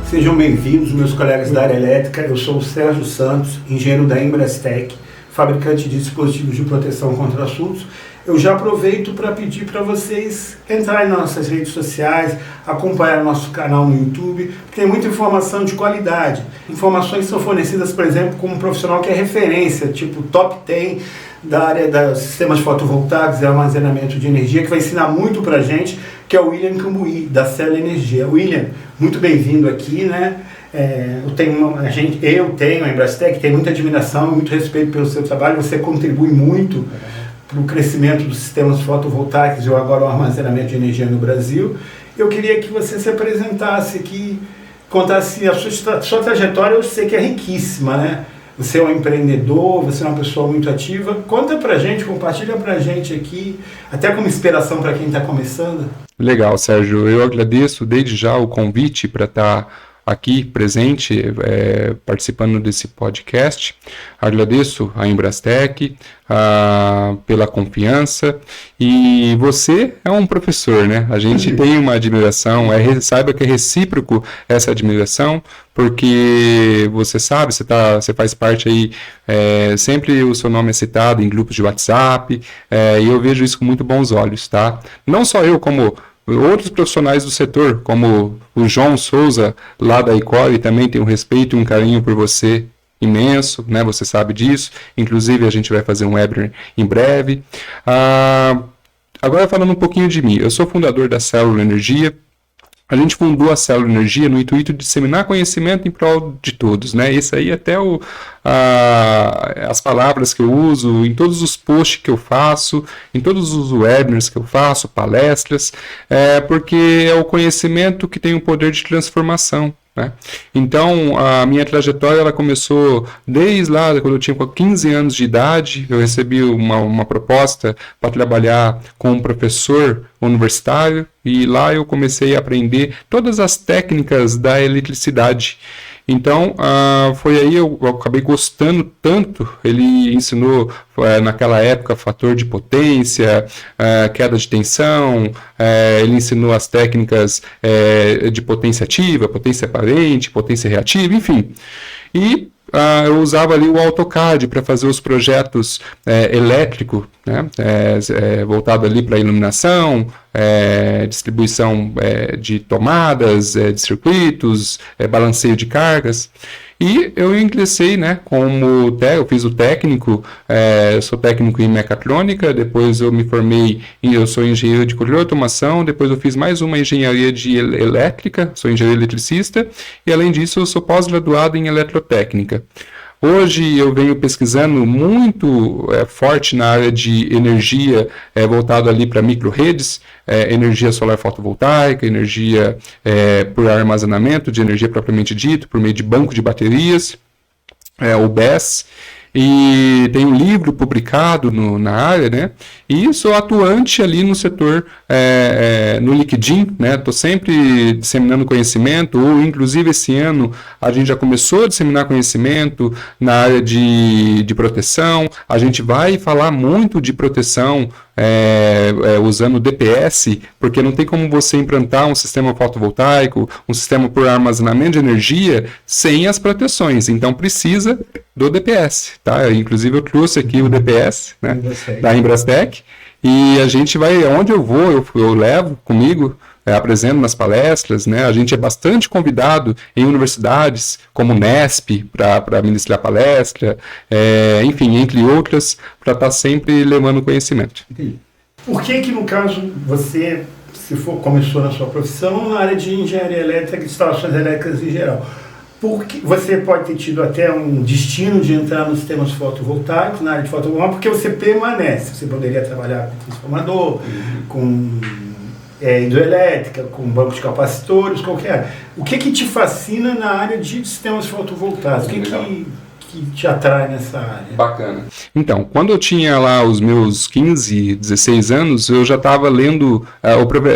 Sejam bem-vindos, meus colegas da área elétrica. Eu sou o Sérgio Santos, engenheiro da Embrastec, fabricante de dispositivos de proteção contra surtos. Eu já aproveito para pedir para vocês entrarem nas nossas redes sociais, acompanhar nosso canal no YouTube, porque tem muita informação de qualidade. Informações são fornecidas, por exemplo, como um profissional que é referência, tipo top 10 da área dos sistemas fotovoltaicos e armazenamento de energia, que vai ensinar muito para a gente, que é o William Cambuí, da Celo Energia. William, muito bem-vindo aqui, né? Eu tenho a Embrastec, tenho muita admiração e muito respeito pelo seu trabalho. Você contribui muito para o crescimento dos sistemas fotovoltaicos e agora o armazenamento de energia no Brasil. Eu queria que você se apresentasse aqui, contasse a sua trajetória. Eu sei que é riquíssima, né? Você é um empreendedor, você é uma pessoa muito ativa. Conta pra gente, compartilha pra gente aqui, até como inspiração para quem está começando. Legal, Sérgio. Eu agradeço desde já o convite para estar aqui presente, participando desse podcast. Agradeço a Embrastec pela confiança, e você é um professor, né? A gente tem uma admiração, saiba que é recíproco essa admiração, porque você sabe, você faz parte aí, sempre o seu nome é citado em grupos de WhatsApp, e eu vejo isso com muito bons olhos, tá? Não só eu, como outros profissionais do setor, como o João Souza, lá da Icori, também tem um respeito e um carinho por você imenso, né? Você sabe disso. Inclusive, a gente vai fazer um webinar em breve. Agora, falando um pouquinho de mim. Eu sou fundador da Celo Energia. A gente fundou a Celo Energia no intuito de disseminar conhecimento em prol de todos, né? Isso aí até as palavras que eu uso em todos os posts que eu faço, em todos os webinars que eu faço, palestras, porque é o conhecimento que tem o poder de transformação, né? Então, a minha trajetória ela começou desde lá, quando eu tinha 15 anos de idade. Eu recebi uma proposta para trabalhar com um professor universitário, e lá eu comecei a aprender todas as técnicas da eletricidade. Então, foi aí eu acabei gostando tanto. Ele ensinou, naquela época, fator de potência, queda de tensão, ele ensinou as técnicas de potência ativa, potência aparente, potência reativa, enfim. E eu usava ali o AutoCAD para fazer os projetos elétricos, né? Voltado ali para iluminação, distribuição de tomadas, de circuitos, balanceio de cargas. E eu ingressei, né, eu fiz o técnico, eu sou técnico em mecatrônica, depois eu me formei, eu sou engenheiro de controle e automação, depois eu fiz mais uma engenharia de elétrica, sou engenheiro eletricista, e além disso eu sou pós-graduado em eletrotécnica. Hoje eu venho pesquisando muito forte na área de energia, voltado ali para micro-redes, energia solar fotovoltaica, energia por armazenamento de energia propriamente dito, por meio de banco de baterias, o BESS. E tem um livro publicado na área, né? E sou atuante ali no setor, no LinkedIn, né? Estou sempre disseminando conhecimento, ou inclusive esse ano a gente já começou a disseminar conhecimento na área de proteção. A gente vai falar muito de proteção usando DPS, porque não tem como você implantar um sistema fotovoltaico, um sistema por armazenamento de energia sem as proteções. Então precisa do DPS, tá? Inclusive eu trouxe aqui o DPS, né, da Embrastec, e a gente vai, onde eu vou, eu levo comigo, apresento nas palestras, né? A gente é bastante convidado em universidades como Nesp para ministrar palestra, enfim, entre outras, para estar sempre levando conhecimento. Por que no caso, você, começou na sua profissão na área de engenharia elétrica e instalações elétricas em geral? Porque você pode ter tido até um destino de entrar nos sistemas fotovoltaicos, na área de fotovoltaica, porque você permanece. Você poderia trabalhar com transformador, com hidroelétrica, com banco de capacitores, qualquer. O que te fascina na área de sistemas fotovoltaicos? O que te atrai nessa área? Bacana. Então, quando eu tinha lá os meus 15, 16 anos, eu já estava lendo,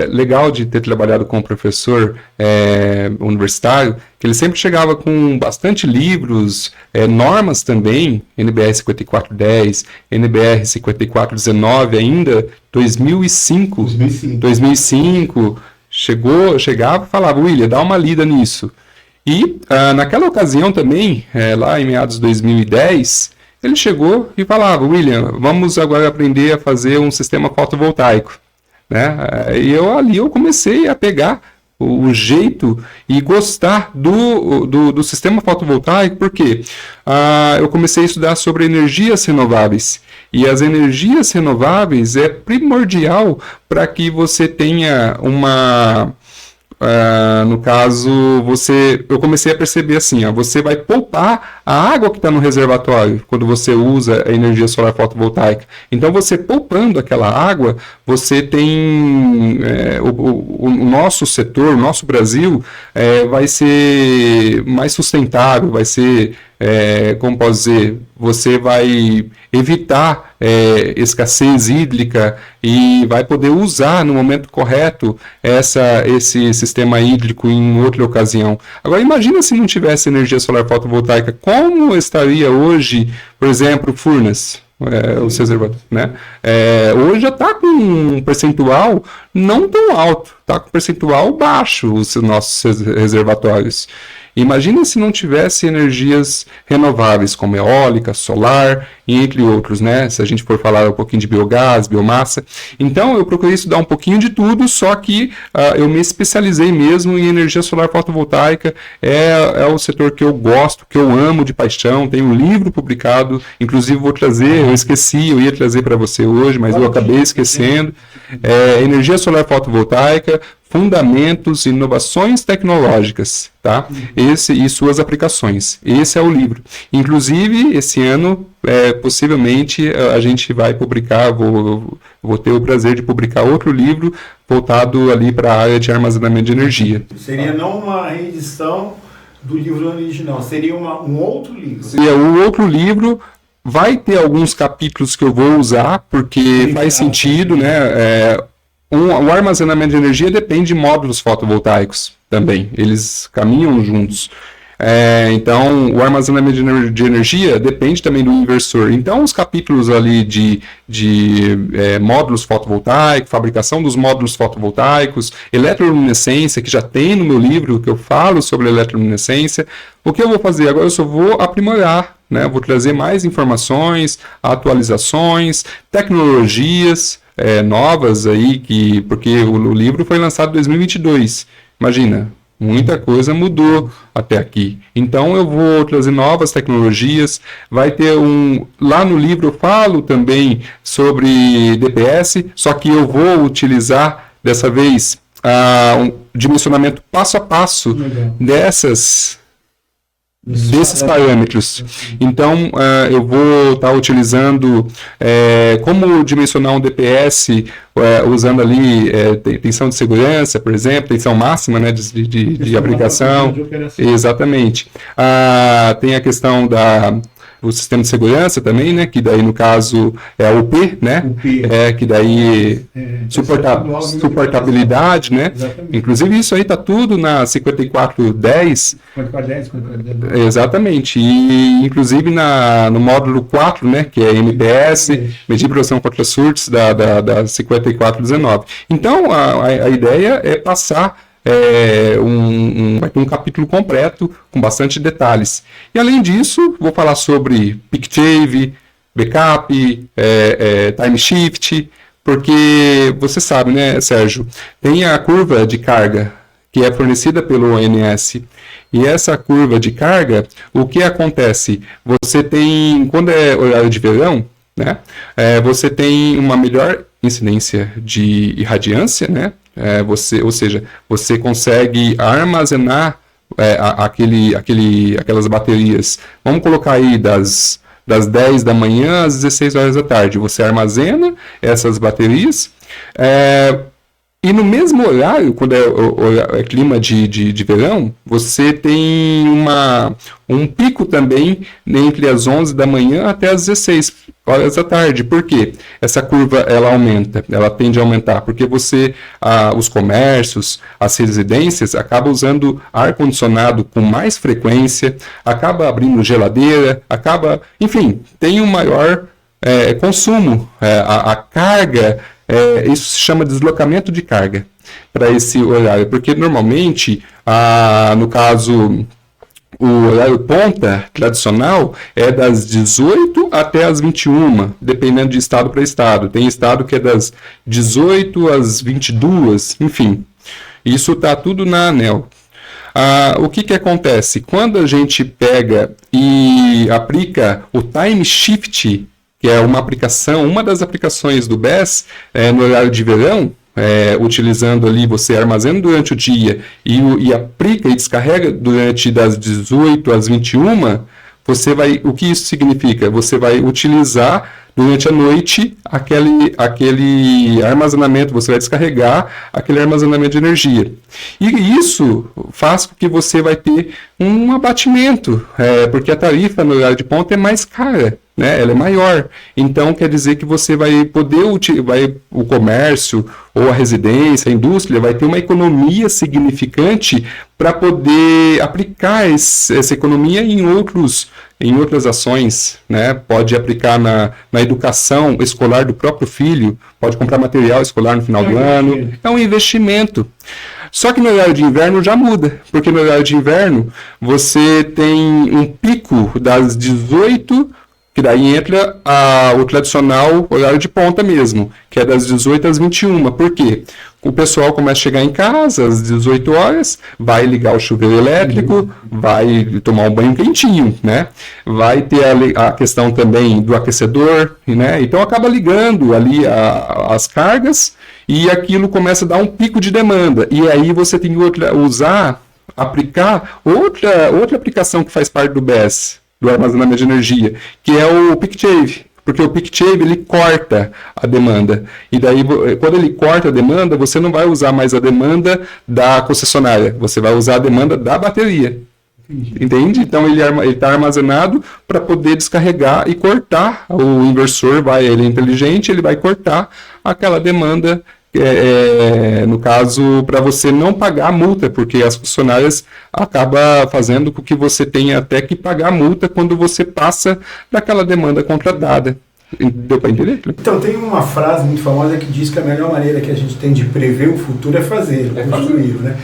legal de ter trabalhado com um professor universitário, que ele sempre chegava com bastante livros, normas também, NBR 5410, NBR 5419 ainda, 2005, chegava e falava, William, dá uma lida nisso. E naquela ocasião também, lá em meados de 2010, ele chegou e falava: William, vamos agora aprender a fazer um sistema fotovoltaico, né? E eu comecei a pegar o jeito e gostar do sistema fotovoltaico, porque eu comecei a estudar sobre energias renováveis. E as energias renováveis é primordial para que você tenha uma... no caso, eu comecei a perceber assim, você vai poupar a água que está no reservatório quando você usa a energia solar fotovoltaica. Então, você poupando aquela água, você tem o nosso setor, o nosso Brasil, vai ser mais sustentável, vai ser, como posso dizer, você vai evitar escassez hídrica e vai poder usar no momento correto esse sistema hídrico em outra ocasião. Agora, imagina se não tivesse energia solar fotovoltaica, como estaria hoje, por exemplo, Furnas, os reservatórios, né? Hoje já está com um percentual não tão alto, está com um percentual baixo os nossos reservatórios. Imagina se não tivesse energias renováveis, como eólica, solar, entre outros, né? Se a gente for falar um pouquinho de biogás, biomassa. Então, eu procurei estudar um pouquinho de tudo, só que eu me especializei mesmo em energia solar fotovoltaica. É o setor que eu gosto, que eu amo de paixão. Tem um livro publicado, inclusive vou trazer, eu esqueci, eu ia trazer para você hoje, mas eu acabei esquecendo. Energia solar fotovoltaica, Fundamentos e Inovações Tecnológicas, tá? E suas aplicações. Esse é o livro. Inclusive, esse ano, possivelmente, a gente vai publicar, vou ter o prazer de publicar outro livro voltado ali para a área de armazenamento de energia. Seria não uma reedição do livro original, seria um outro livro. Seria um outro livro. Vai ter alguns capítulos que eu vou usar, porque faz sentido, né? O armazenamento de energia depende de módulos fotovoltaicos também, eles caminham juntos. Então, o armazenamento de energia depende também do inversor. Então, os capítulos ali de módulos fotovoltaicos, fabricação dos módulos fotovoltaicos, eletroluminescência, que já tem no meu livro, que eu falo sobre eletroluminescência. O que eu vou fazer? Agora eu só vou aprimorar, né? Vou trazer mais informações, atualizações, tecnologias novas aí, porque o livro foi lançado em 2022. Imagina, muita coisa mudou até aqui. Então eu vou trazer novas tecnologias. Vai ter lá no livro eu falo também sobre DPS, só que eu vou utilizar dessa vez um dimensionamento passo a passo desses parâmetros. Então, eu vou estar utilizando como dimensionar um DPS usando ali tensão de segurança, por exemplo, tensão máxima, né, de aplicação. Exatamente. Tem a questão o sistema de segurança também, né, que daí no caso é o P, né, que daí suportabilidade, né, exatamente. Inclusive isso aí tá tudo na 5410. 5410. Exatamente, e inclusive no módulo 4, né, que é MPS, medir proteção contra surtos da 5419. Então a ideia é passar vai ter um capítulo completo com bastante detalhes. E além disso, vou falar sobre peak shave, backup, time shift, porque você sabe, né, Sérgio, tem a curva de carga que é fornecida pelo ONS. E essa curva de carga, o que acontece? Você tem, quando é horário de verão, né, você tem uma melhor incidência de irradiância, né? Ou seja, você consegue armazenar aquelas baterias. Vamos colocar aí das 10 da manhã às 16 horas da tarde. Você armazena essas baterias. E no mesmo horário, quando é clima de verão, você tem um pico também entre as 11 da manhã até as 16 horas da tarde. Por quê? Essa curva ela aumenta, ela tende a aumentar, porque os comércios, as residências acabam usando ar-condicionado com mais frequência, acaba abrindo geladeira, enfim, tem um maior consumo. A carga Isso se chama deslocamento de carga para esse horário, porque normalmente, no caso, o horário ponta tradicional é das 18 até as 21, dependendo de estado para estado. Tem estado que é das 18 às 22, enfim. Isso está tudo na ANEEL. O que acontece? Quando a gente pega e aplica o time shift, que é uma das aplicações do BESS, no horário de verão, utilizando ali, você armazena durante o dia e aplica e descarrega durante das 18 às 21, o que isso significa? Você vai utilizar durante a noite aquele armazenamento, você vai descarregar aquele armazenamento de energia. E isso faz com que você vai ter um abatimento, porque a tarifa no horário de ponta é mais cara, né? Ela é maior. Então, quer dizer que você vai poder, o comércio ou a residência, a indústria, vai ter uma economia significante para poder aplicar essa economia em outras ações, né? Pode aplicar na educação escolar do próprio filho, pode comprar material escolar no final do ano, é um investimento. Só que no horário de inverno já muda, porque no horário de inverno você tem um pico das 18, que daí entra o tradicional horário de ponta mesmo, que é das 18 às 21. Por quê? O pessoal começa a chegar em casa às 18 horas, vai ligar o chuveiro elétrico, vai tomar um banho quentinho, né? Vai ter a questão também do aquecedor, né? Então acaba ligando ali as cargas e aquilo começa a dar um pico de demanda. E aí você tem que aplicar outra aplicação que faz parte do BESS, do armazenamento de energia, que é o peak shave, porque o peak shave ele corta a demanda, e daí quando ele corta a demanda, você não vai usar mais a demanda da concessionária, você vai usar a demanda da bateria. Entende? Então ele está armazenado para poder descarregar e cortar. O inversor ele é inteligente, ele vai cortar aquela demanda, no caso, para você não pagar a multa, porque as concessionárias acabam fazendo com que você tenha até que pagar a multa quando você passa daquela demanda contratada. Deu para entender? Então, tem uma frase muito famosa que diz que a melhor maneira que a gente tem de prever o futuro é fazer, construir, né?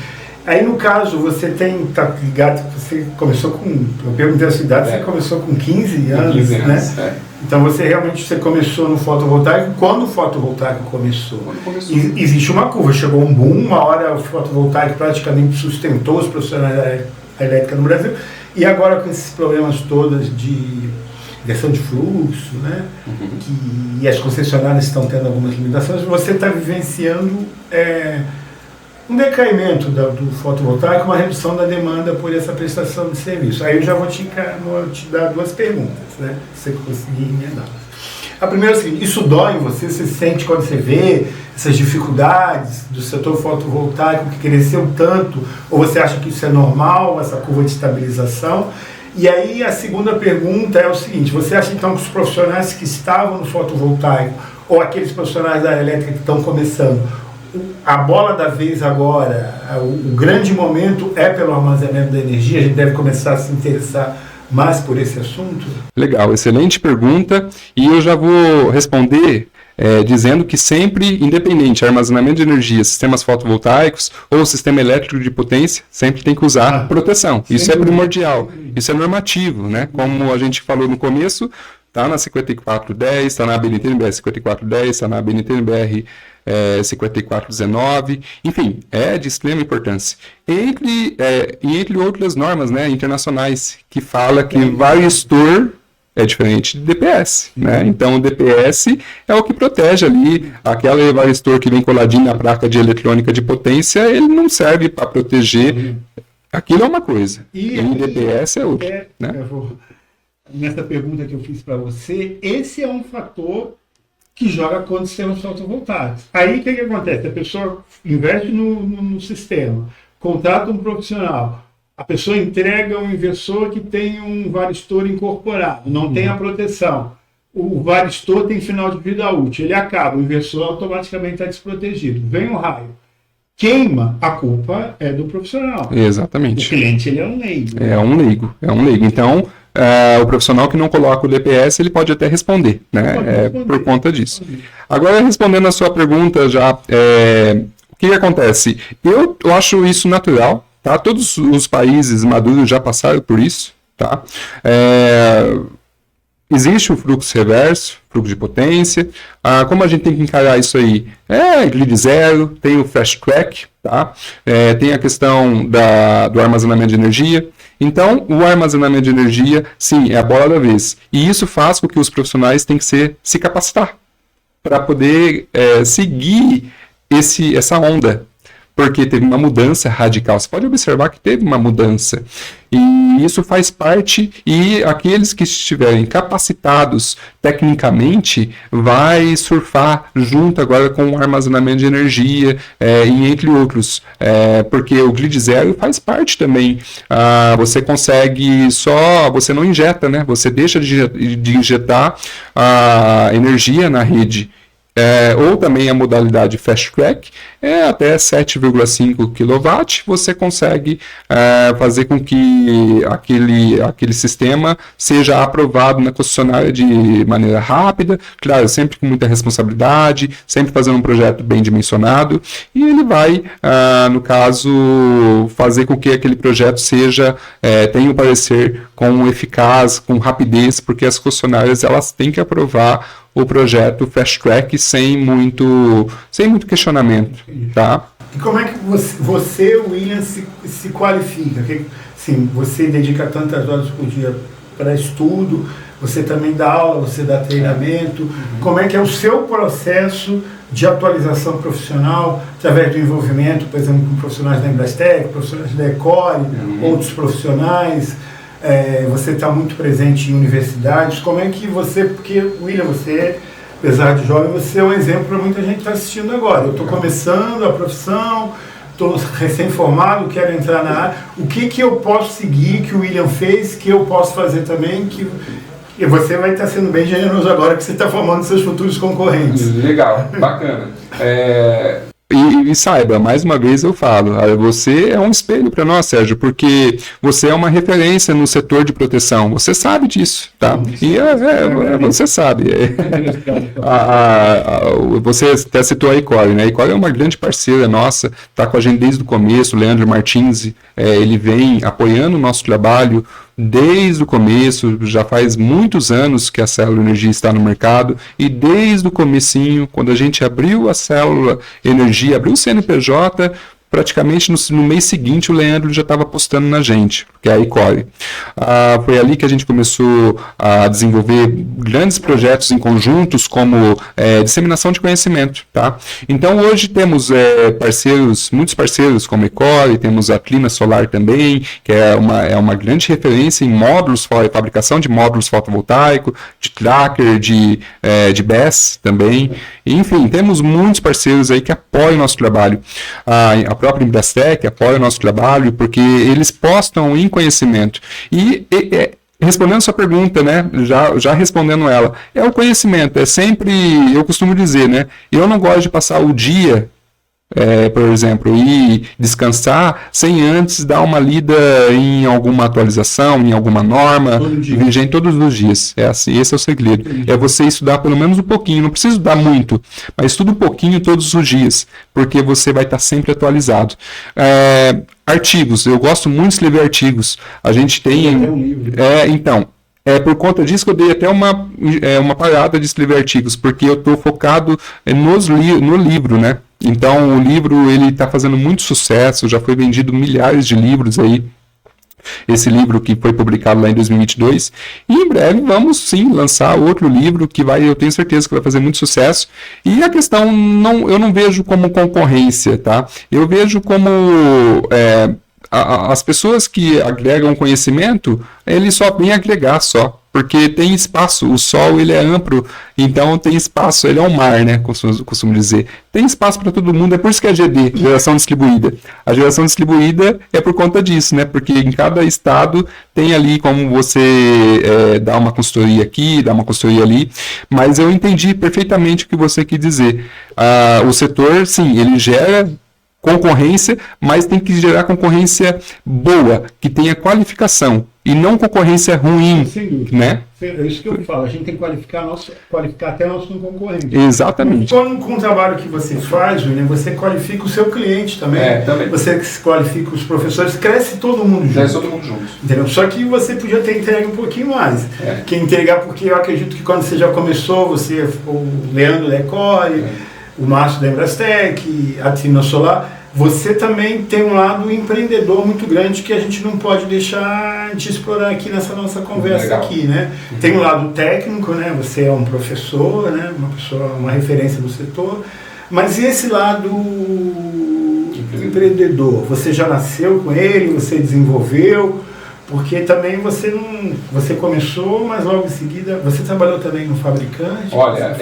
Aí, no caso, você tá ligado, você começou eu perguntei a sua idade, você começou com 15 anos, 15 anos, né? Então, você começou no fotovoltaico quando o fotovoltaico começou. Existe uma curva, chegou um boom, uma hora o fotovoltaico praticamente sustentou os profissionais da elétrica no Brasil, e agora com esses problemas todos de inversão de fluxo, né? E as concessionárias estão tendo algumas limitações, você está vivenciando um decaimento do fotovoltaico, uma redução da demanda por essa prestação de serviço. Aí eu já vou te dar duas perguntas, né? Se você conseguir emendar. A primeira é o seguinte: isso dói em você? Você sente quando você vê essas dificuldades do setor fotovoltaico que cresceu tanto? Ou você acha que isso é normal, essa curva de estabilização? E aí a segunda pergunta é o seguinte: você acha então que os profissionais que estavam no fotovoltaico, ou aqueles profissionais da elétrica que estão começando, a bola da vez agora, o grande momento é pelo armazenamento da energia? A gente deve começar a se interessar mais por esse assunto? Legal, excelente pergunta, e eu já vou responder dizendo que sempre, independente, armazenamento de energia, sistemas fotovoltaicos ou sistema elétrico de potência, sempre tem que usar proteção. Isso é primordial, isso é normativo, né? Como a gente falou no começo, está na 5410, está na BNT-NBR 5410, está na BNT-NBR 5419, enfim, é de extrema importância. Entre outras normas, né, internacionais, que fala que varistor é diferente de DPS, né? Então o DPS é o que protege ali, aquele varistor que vem coladinho na placa de eletrônica de potência, ele não serve para proteger, aquilo é uma coisa, e o DPS é outra. Né? Nessa pergunta que eu fiz para você, esse é um fator que joga contra os sistemas fotovoltaicos. Aí o que acontece? A pessoa investe no sistema, contrata um profissional, a pessoa entrega um inversor que tem um varistor incorporado, não tem a proteção. O varistor tem final de vida útil, ele acaba, o inversor automaticamente está desprotegido. Vem o raio, queima, a culpa é do profissional. Exatamente. O cliente, ele é um leigo. É um leigo. Então, o profissional que não coloca o DPS, ele pode até responder, né? Por conta disso. Agora, respondendo a sua pergunta já, o que acontece? Eu acho isso natural, tá? Todos os países maduros já passaram por isso, tá? Existe o fluxo reverso, fluxo de potência. Como a gente tem que encarar isso aí? Grid zero, tem o fast track, tá? Tem a questão do armazenamento de energia. Então, o armazenamento de energia, sim, é a bola da vez. E isso faz com que os profissionais tenham que se capacitar para poder seguir essa onda. Porque teve uma mudança radical. Você pode observar que teve uma mudança. E isso faz parte, e aqueles que estiverem capacitados tecnicamente vai surfar junto agora com o armazenamento de energia, e entre outros. Porque o grid zero faz parte também. Você consegue você não injeta, né? Você deixa de injetar a energia na rede. Ou também a modalidade Fast Track, até 7,5 kW, você consegue fazer com que aquele sistema seja aprovado na concessionária de maneira rápida, claro, sempre com muita responsabilidade, sempre fazendo um projeto bem dimensionado, e ele vai, no caso, fazer com que aquele projeto tenha um parecer com eficaz, com rapidez, porque as concessionárias elas têm que aprovar o projeto Fast Track sem muito questionamento, tá? E como é que você William, se qualifica? Sim, você dedica tantas horas por dia para estudo, você também dá aula, você dá treinamento. Como é que é o seu processo de atualização profissional, através do envolvimento, por exemplo, com profissionais da Embrastec, profissionais da Ecore, outros profissionais? Você está muito presente em universidades. Como é que porque William, você, apesar de jovem, você é um exemplo para muita gente que está assistindo agora. Eu estou começando a profissão, estou recém-formado, quero entrar na área. O que eu posso seguir, que o William fez, que eu posso fazer também, e você vai estar sendo bem generoso agora que você está formando seus futuros concorrentes. Legal, bacana. E saiba, mais uma vez eu falo, você é um espelho para nós, Sérgio, porque você é uma referência no setor de proteção, você sabe disso, tá? E você sabe. Você até citou a Ecore, né? A Ecore é uma grande parceira nossa, está com a gente desde o começo, o Leandro Martins, ele vem apoiando o nosso trabalho desde o começo, já faz muitos anos que a Célula Energia está no mercado, e desde o comecinho, quando a gente abriu a Célula Energia, abriu o CNPJ, praticamente no mês seguinte o Leandro já estava apostando na gente, que é a Ecore. Foi ali que a gente começou a desenvolver grandes projetos em conjuntos, como disseminação de conhecimento, tá? Então hoje temos muitos parceiros como a Ecore, temos a Clima Solar também, que é uma grande referência em módulos, fabricação de módulos fotovoltaicos, de tracker, de BESS também. Enfim, temos muitos parceiros aí que apoiam o nosso trabalho. A própria Embrastec apoia o nosso trabalho porque eles postam em conhecimento. E respondendo a sua pergunta, né, já respondendo ela, o conhecimento, sempre, eu costumo dizer, né, eu não gosto de passar o dia, por exemplo, ir descansar sem antes dar uma lida em alguma atualização, em alguma norma, vigente todos os dias. Assim, esse é o segredo. É você estudar pelo menos um pouquinho, não precisa estudar muito, mas estuda um pouquinho todos os dias, porque você vai estar sempre atualizado. Artigos, eu gosto muito de escrever artigos. A gente tem... Então... por conta disso que eu dei até uma parada de escrever artigos, porque eu estou focado no livro, né? Então o livro ele está fazendo muito sucesso, já foi vendido milhares de livros aí. Esse livro que foi publicado lá em 2022, e em breve vamos sim lançar outro livro que eu tenho certeza que vai fazer muito sucesso. E a questão eu não vejo como concorrência, tá? Eu vejo como as pessoas que agregam conhecimento, eles só vêm agregar só, porque tem espaço, o sol ele é amplo, então tem espaço, ele é um mar, né, costumo dizer, tem espaço para todo mundo, é por isso que é GD, geração distribuída. A geração distribuída é por conta disso, né, porque em cada estado tem ali como você dar uma consultoria aqui, dar uma consultoria ali, mas eu entendi perfeitamente o que você quis dizer. O setor, sim, ele gera concorrência, mas tem que gerar concorrência boa, que tenha qualificação. e não concorrência ruim, sem dúvida, né? É isso que eu falo, a gente tem que qualificar até nosso concorrente. Exatamente. Com o trabalho que você faz, William, você qualifica o seu cliente também. Também. Você qualifica os professores, cresce todo mundo junto. Cresce todo mundo junto. Entendeu? Só que você podia ter entregue um pouquinho mais. Que entregar, porque eu acredito que quando você já começou, você, o Leandro Lecore, o Márcio da Embrastec, a Trina Solar, você também tem um lado empreendedor muito grande que a gente não pode deixar de explorar aqui nessa nossa conversa aqui, né? Tem um lado técnico, né? Você é um professor, né? Uma referência no setor, mas e esse lado empreendedor? Você já nasceu com ele, você desenvolveu, porque também você começou, mas logo em seguida você trabalhou também no fabricante. Olha,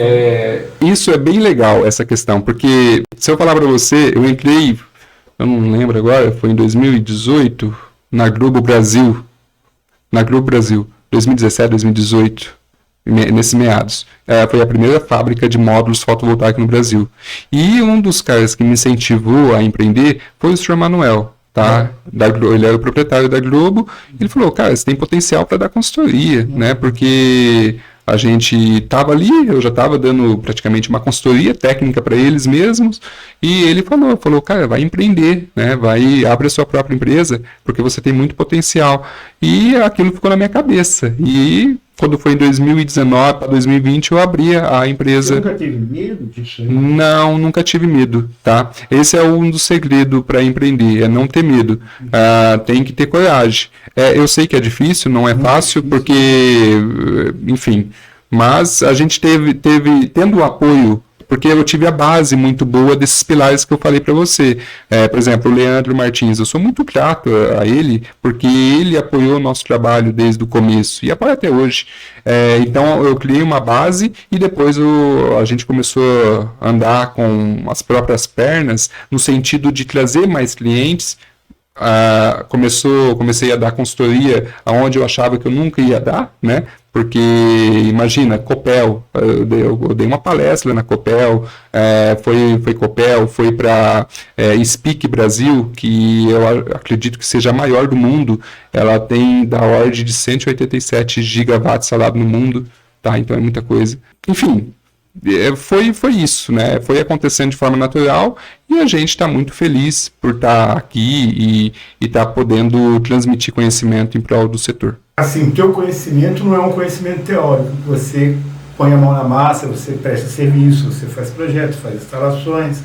isso é bem legal, essa questão, porque se eu falar para você, eu entrei, eu não lembro agora, foi em 2018, na Globo Brasil, 2017, 2018, nesses meados. Foi a primeira fábrica de módulos fotovoltaicos no Brasil. E um dos caras que me incentivou a empreender foi o Sr. Manuel. Tá? Ele era o proprietário da Globo. Ele falou, cara, você tem potencial para dar consultoria, né? Porque a gente estava ali, eu já estava dando praticamente uma consultoria técnica para eles mesmos, e ele falou, cara, vai empreender, né? Abre a sua própria empresa, porque você tem muito potencial. E aquilo ficou na minha cabeça. E quando foi em 2019 para 2020, eu abri a empresa. Você nunca teve medo disso aí? Não, nunca tive medo, tá? Esse é um dos segredos para empreender, é não ter medo. Tem que ter coragem. Eu sei que é difícil, não é fácil, porque, enfim, mas a gente tendo o apoio, porque eu tive a base muito boa desses pilares que eu falei para você. Por exemplo, o Leandro Martins, eu sou muito grato a ele, porque ele apoiou o nosso trabalho desde o começo, e apoia até hoje. Então, eu criei uma base, e depois a gente começou a andar com as próprias pernas, no sentido de trazer mais clientes. Comecei a dar consultoria onde eu achava que eu nunca ia dar, né? Porque, imagina, Copel, eu dei uma palestra na Copel, foi Copel, foi para Speak Brasil, que eu acredito que seja a maior do mundo. Ela tem da ordem de 187 gigawatts instalado no mundo, tá? Então é muita coisa. Enfim, foi isso, né? Foi acontecendo de forma natural, e a gente está muito feliz por estar aqui e estar podendo transmitir conhecimento em prol do setor. Assim, o teu conhecimento não é um conhecimento teórico, você põe a mão na massa, você presta serviço, você faz projetos, faz instalações.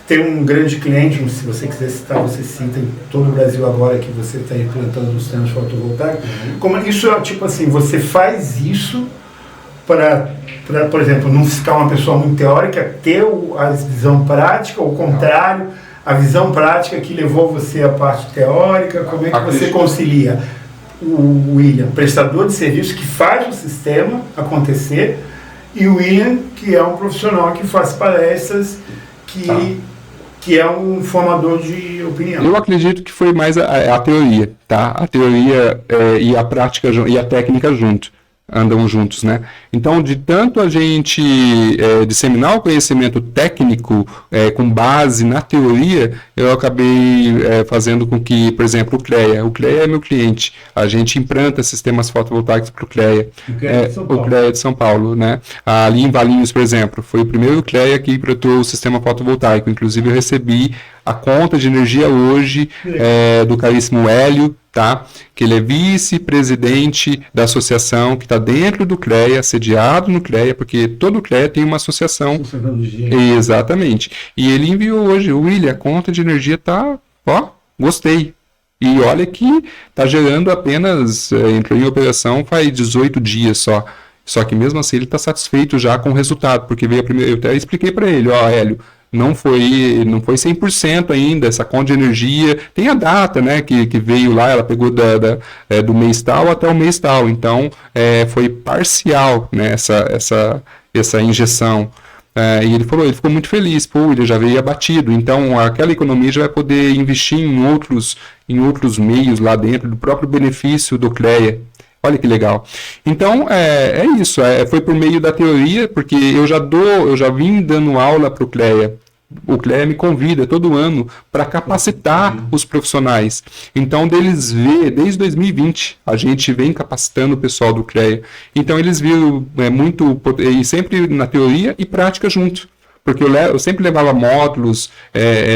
Tem um grande cliente, se você quiser citar, você cita em todo o Brasil agora que você está implantando os sistemas fotovoltaicos. Isso é tipo assim, você faz isso para, por exemplo, não ficar uma pessoa muito teórica, ter a visão prática, ou o contrário, a visão prática que levou você à parte teórica. Como é que você concilia o William, prestador de serviço que faz o sistema acontecer, e o William, que é um profissional que faz palestras, que é um formador de opinião? Eu acredito que foi mais a teoria, tá? A teoria e a prática e a técnica andam juntos, né? Então, de tanto a gente disseminar o conhecimento técnico com base na teoria, eu acabei fazendo com que, por exemplo, o CREA é meu cliente, a gente implanta sistemas fotovoltaicos para o CREA, o CREA de São Paulo, né? Ali em Valinhos, por exemplo, foi o primeiro CREA que implantou o sistema fotovoltaico, inclusive eu recebi a conta de energia hoje do caríssimo Hélio, tá? Que ele é vice-presidente da associação que está dentro do CREA, sediado no CREA, porque todo CREA tem uma associação. Exatamente. E ele enviou hoje, William, a conta de energia tá, gostei. E olha que tá gerando apenas, entrou em operação faz 18 dias só. Só que mesmo assim ele está satisfeito já com o resultado, porque veio a primeira, eu até expliquei para ele, Hélio, não foi 100% ainda, essa conta de energia, tem a data, né, que veio lá, ela pegou do mês tal até o mês tal, então foi parcial, né, essa injeção. E ele ficou muito feliz, ele já veio abatido, então aquela economia já vai poder investir em outros meios lá dentro, do próprio benefício do CREA. Olha que legal. Então, é isso. Foi por meio da teoria, porque eu já vim dando aula para o CREA o CLEA me convida todo ano para capacitar os profissionais. Então, deles ver, desde 2020, a gente vem capacitando o pessoal do CLEA. Então, eles viram muito, e sempre na teoria e prática junto. Porque eu sempre levava módulos,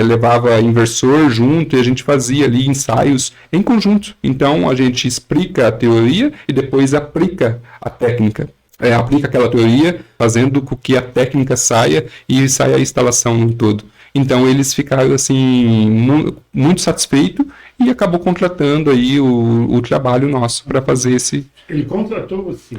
levava inversor junto, e a gente fazia ali ensaios em conjunto. Então, a gente explica a teoria e depois aplica a técnica. Aplica aquela teoria, fazendo com que a técnica saia e saia a instalação no todo. Então, eles ficaram assim, muito satisfeitos e acabou contratando aí o trabalho nosso para fazer esse... Ele contratou você.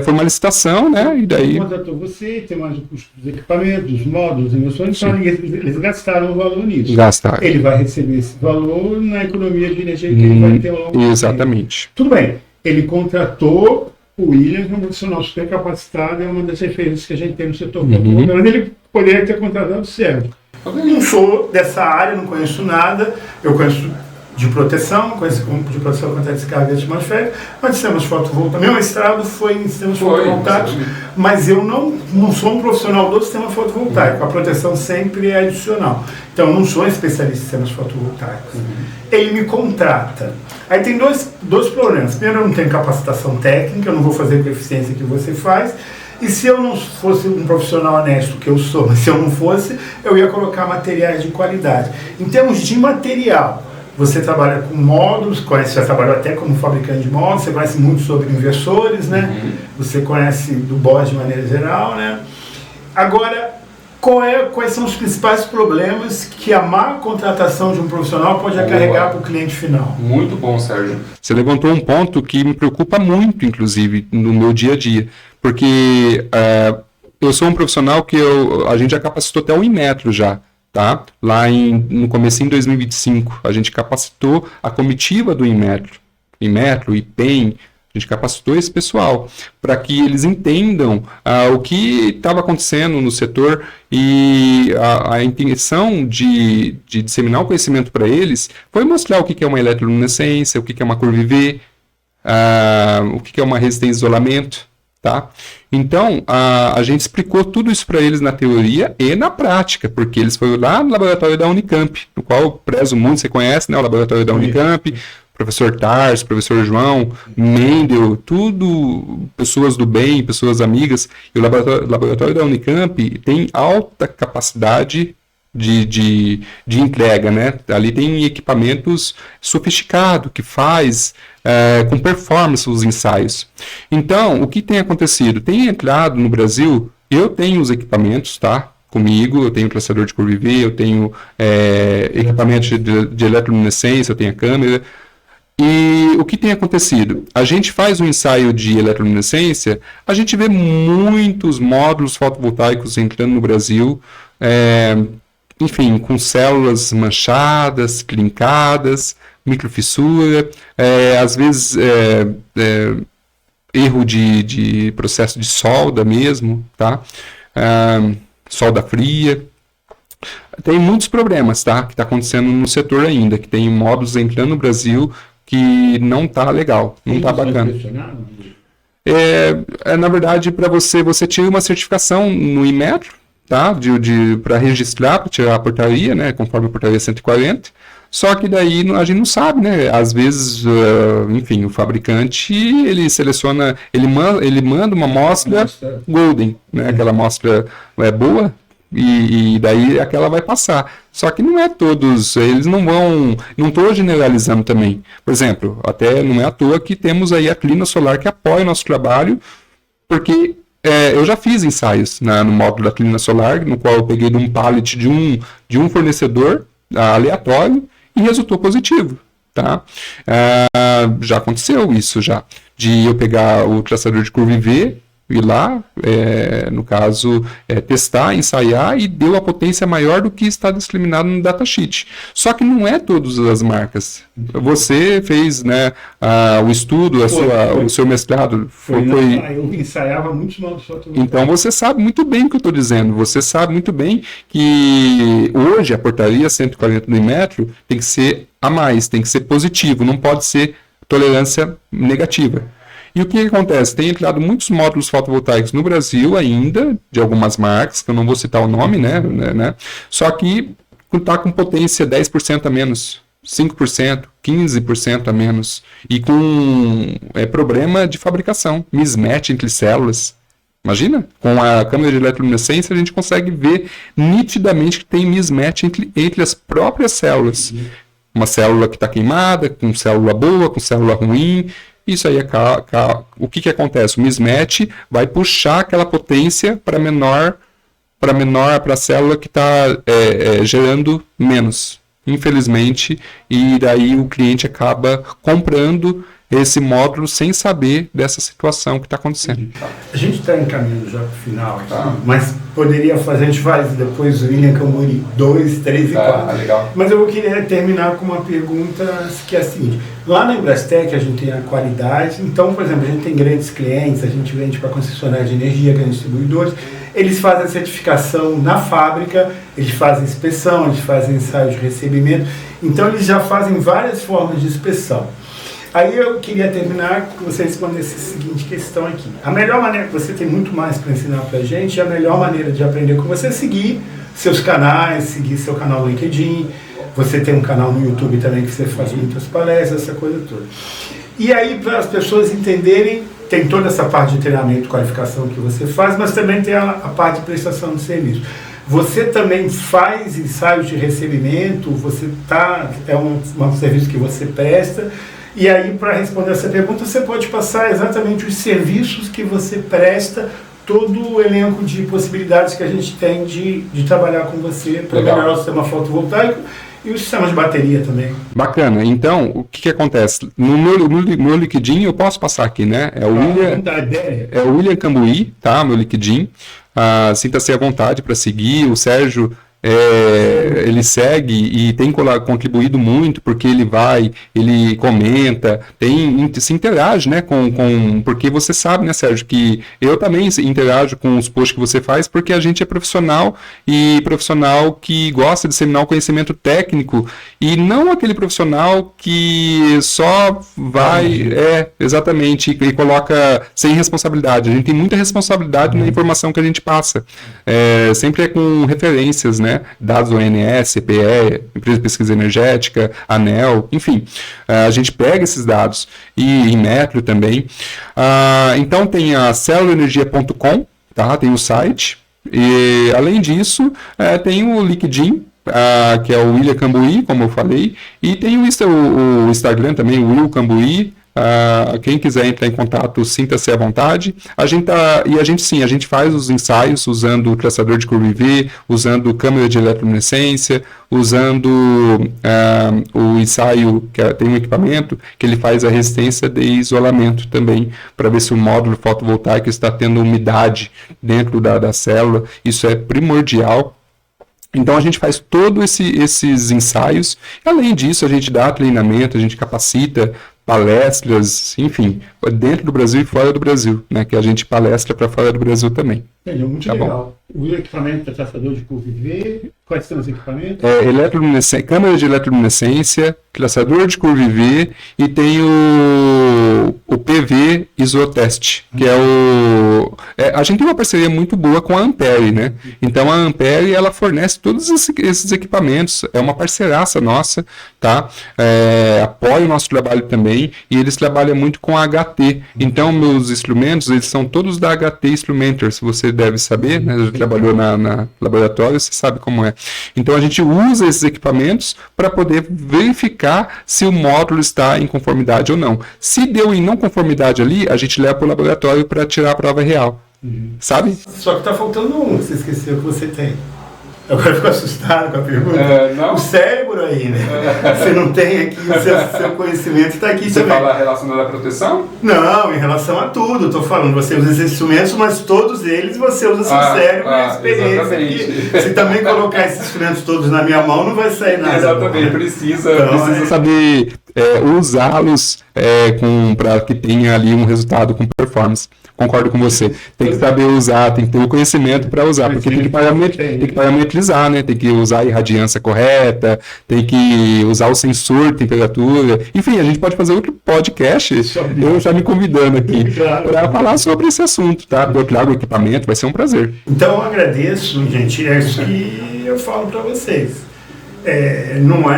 Foi uma licitação, né? E daí... Ele contratou você, tem mais o custo dos equipamentos, dos módulos, inversões, então eles gastaram o valor nisso. Gastaram. Ele vai receber esse valor na economia de energia que ele vai ter ao longo do tempo. Exatamente. Tudo bem, ele contratou o William, que é um profissional super capacitado, é uma das referências que a gente tem no setor público, mas ele poderia ter contratado o Sérgio. Eu não sou dessa área, não conheço nada, eu conheço de proteção, conheço de proteção contra descarga atmosférica, mas sistemas fotovoltaicos. Meu mestrado foi em sistemas fotovoltaicos, mas eu não sou um profissional do sistema fotovoltaico. A proteção sempre é adicional. Então, eu não sou um especialista em sistemas fotovoltaicos. Ele me contrata. Aí tem dois problemas. Primeiro, eu não tenho capacitação técnica, eu não vou fazer com a eficiência que você faz. E se eu não fosse um profissional honesto, que eu sou, mas se eu não fosse, eu ia colocar materiais de qualidade. Em termos de material, você trabalha com módulos, já trabalhou até como fabricante de módulos, você conhece muito sobre inversores, né? Você conhece do BOS de maneira geral, né? Agora, quais são os principais problemas que a má contratação de um profissional pode acarregar para o cliente final? Muito bom, Sérgio. Você levantou um ponto que me preocupa muito, inclusive, no meu dia a dia, porque eu sou um profissional que a gente já capacitou até o Inmetro já. Tá? Lá no comecinho de 2025, a gente capacitou a comitiva do Inmetro, IPEM, a gente capacitou esse pessoal para que eles entendam o que estava acontecendo no setor e a intenção de disseminar o conhecimento para eles foi mostrar o que é uma eletroluminescência, o que é uma curva IV, o que é uma resistência de isolamento. Tá? Então, a gente explicou tudo isso para eles na teoria e na prática, porque eles foram lá no laboratório da Unicamp, no qual eu prezo muito, você conhece, né, o laboratório da Unicamp, professor Tars, professor João, Mendel, tudo pessoas do bem, pessoas amigas, e o laboratório da Unicamp tem alta capacidade de entrega, né? Ali tem equipamentos sofisticados que faz com performance os ensaios. Então, o que tem acontecido? Tem entrado no Brasil, eu tenho os equipamentos, tá? Comigo, eu tenho traçador de curva IV, eu tenho equipamento de eletroluminescência, eu tenho a câmera. E o que tem acontecido? A gente faz um ensaio de eletroluminescência, a gente vê muitos módulos fotovoltaicos entrando no Brasil, enfim, com células manchadas, clincadas, microfissura, às vezes erro de processo de solda mesmo, tá? Solda fria. Tem muitos problemas, tá? Que está acontecendo no setor ainda, que tem módulos entrando no Brasil que não tá legal, não tá bacana. Na verdade, para você tira uma certificação no Inmetro, tá? Para registrar, para tirar a portaria, né? Conforme a portaria 140. Só que daí a gente não sabe, né? Às vezes, enfim, o fabricante, ele seleciona, ele manda uma amostra golden, né? Aquela amostra boa, e daí aquela vai passar. Só que não é todos, eles não estou generalizando também. Por exemplo, até não é à toa que temos aí a Clina Solar que apoia o nosso trabalho, porque eu já fiz ensaios no módulo da Clina Solar, no qual eu peguei de um pallet de um fornecedor aleatório e resultou positivo, tá? Já aconteceu isso já, de eu pegar o traçador de curva IV, ir lá, no caso, testar, ensaiar e deu a potência maior do que está discriminado no datasheet. Só que não é todas as marcas. Você fez, né, o estudo, o seu mestrado. Eu ensaiava muitos módulos fotovoltaicos. Então você sabe muito bem o que eu estou dizendo. Você sabe muito bem que hoje a portaria 140 do Inmetro tem que ser a mais, tem que ser positivo, não pode ser tolerância negativa. E o que acontece? Tem entrado muitos módulos fotovoltaicos no Brasil ainda, de algumas marcas, que eu não vou citar o nome, né? Só que está com potência 10% a menos, 5%, 15% a menos, e com problema de fabricação, mismatch entre células. Imagina, com a câmera de eletroluminescência a gente consegue ver nitidamente que tem mismatch entre as próprias células. Uma célula que está queimada, com célula boa, com célula ruim. Isso aí o que acontece? O mismatch vai puxar aquela potência para a célula que está gerando menos, infelizmente, e daí o cliente acaba comprando esse módulo sem saber dessa situação que está acontecendo. A gente está encaminhando já para o final aqui, mas poderia fazer, a gente faz depois o William Camburi 2, 3 e 4. Legal. Mas eu queria terminar com uma pergunta que é a seguinte: lá na Embrastec a gente tem a qualidade, então, por exemplo, a gente tem grandes clientes, a gente vende para concessionárias de energia, grandes distribuidores, eles fazem a certificação na fábrica, eles fazem inspeção, eles fazem ensaio de recebimento, então eles já fazem várias formas de inspeção. Aí eu queria terminar com você respondesse a seguinte questão aqui. A melhor maneira, você tem muito mais para ensinar para a gente, a melhor maneira de aprender com você é seguir seus canais, seguir seu canal no LinkedIn, você tem um canal no YouTube também que você faz muitas palestras, essa coisa toda. E aí, para as pessoas entenderem, tem toda essa parte de treinamento, qualificação que você faz, mas também tem a parte de prestação de serviço. Você também faz ensaios de recebimento, é um serviço que você presta. E aí, para responder essa pergunta, você pode passar exatamente os serviços que você presta, todo o elenco de possibilidades que a gente tem de trabalhar com você para melhorar o sistema fotovoltaico e o sistema de bateria também. Bacana. Então, o que acontece? No meu LinkedIn, eu posso passar aqui, né? É o William Camburi, tá? Meu LinkedIn. Sinta-se à vontade para seguir. O Sérgio... ele segue e tem contribuído muito, porque ele comenta, se interage, né, porque você sabe, né, Sérgio, que eu também interajo com os posts que você faz, porque a gente é profissional e profissional que gosta de disseminar o conhecimento técnico e não aquele profissional que só vai, exatamente, e coloca sem responsabilidade. A gente tem muita responsabilidade na informação que a gente passa. Sempre é com referências, né? Dados ONS, CPE, Empresa de Pesquisa Energética, ANEEL, enfim, a gente pega esses dados e em método também. Então tem a celulaenergia.com, tá? Tem o site, e além disso tem o LinkedIn, que é o William Camburi, como eu falei, e tem o Instagram também, o Will Camburi. Quem quiser entrar em contato, sinta-se à vontade. A gente faz os ensaios usando o traçador de curva IV, usando câmera de eletroluminescência, usando o ensaio, tem um equipamento que ele faz a resistência de isolamento também, para ver se o módulo fotovoltaico está tendo umidade dentro da célula. Isso é primordial. Então a gente faz todos esses ensaios. Além disso, a gente dá treinamento, a gente capacita, palestras, enfim, dentro do Brasil e fora do Brasil, né? Que a gente palestra para fora do Brasil também. Muito legal. O equipamento é traçador de curva IV, quais são os equipamentos? Câmera de eletroluminescência, traçador de curva IV e tem o PV Isotest, que a gente tem uma parceria muito boa com a Ampere, né? Então a Ampere, ela fornece todos esses equipamentos, é uma parceiraça nossa, tá? Apoia o nosso trabalho também e eles trabalham muito com a HT. Então meus instrumentos, eles são todos da HT Instrumenter, se você deve saber, né? Já trabalhou na laboratório, você sabe como é. Então a gente usa esses equipamentos para poder verificar se o módulo está em conformidade ou não. Se deu em não conformidade ali, a gente leva para o laboratório para tirar a prova real. Sabe? Só que está faltando um, você esqueceu que você tem. Agora ficou assustado com a pergunta. Não? O cérebro aí, né? Você não tem aqui, o seu conhecimento está aqui também. Você fala relacionado à proteção? Não, em relação a tudo. Estou falando, você usa esses instrumentos, mas todos eles você usa seu cérebro e a experiência aqui. Se também colocar esses instrumentos todos na minha mão, não vai sair nada. Exatamente, bom, né? precisa saber usá-los para que tenha ali um resultado com performance. Concordo com você. Tem que saber usar, tem que ter o conhecimento para usar, porque tem que parametrizar, né? Tem que usar a irradiância correta, tem que usar o sensor, temperatura. Enfim, a gente pode fazer outro podcast, eu já me convidando aqui, para falar sobre esse assunto, tá? Do outro lado, o equipamento, vai ser um prazer. Então eu agradeço, gente, é isso que eu falo para vocês.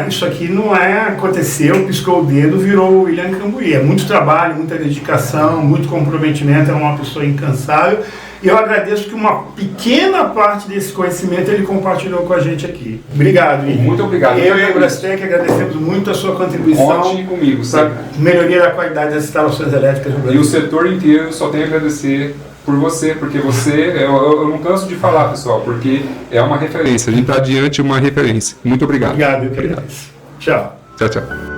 Isso aqui não aconteceu, piscou o dedo, virou o William Camburi. É muito trabalho, muita dedicação, muito comprometimento, é uma pessoa incansável. E eu agradeço que uma pequena parte desse conhecimento ele compartilhou com a gente aqui. Obrigado, William. Muito obrigado. Eu e a Embrastec agradecemos muito a sua contribuição. Conte comigo, para melhoria da qualidade das instalações elétricas no Brasil. E o setor inteiro só tem a agradecer por você, porque você, eu não canso de falar, pessoal, porque é uma referência, a gente está diante de uma referência. Muito obrigado. Obrigado, eu que agradeço. Tchau. Tchau, tchau.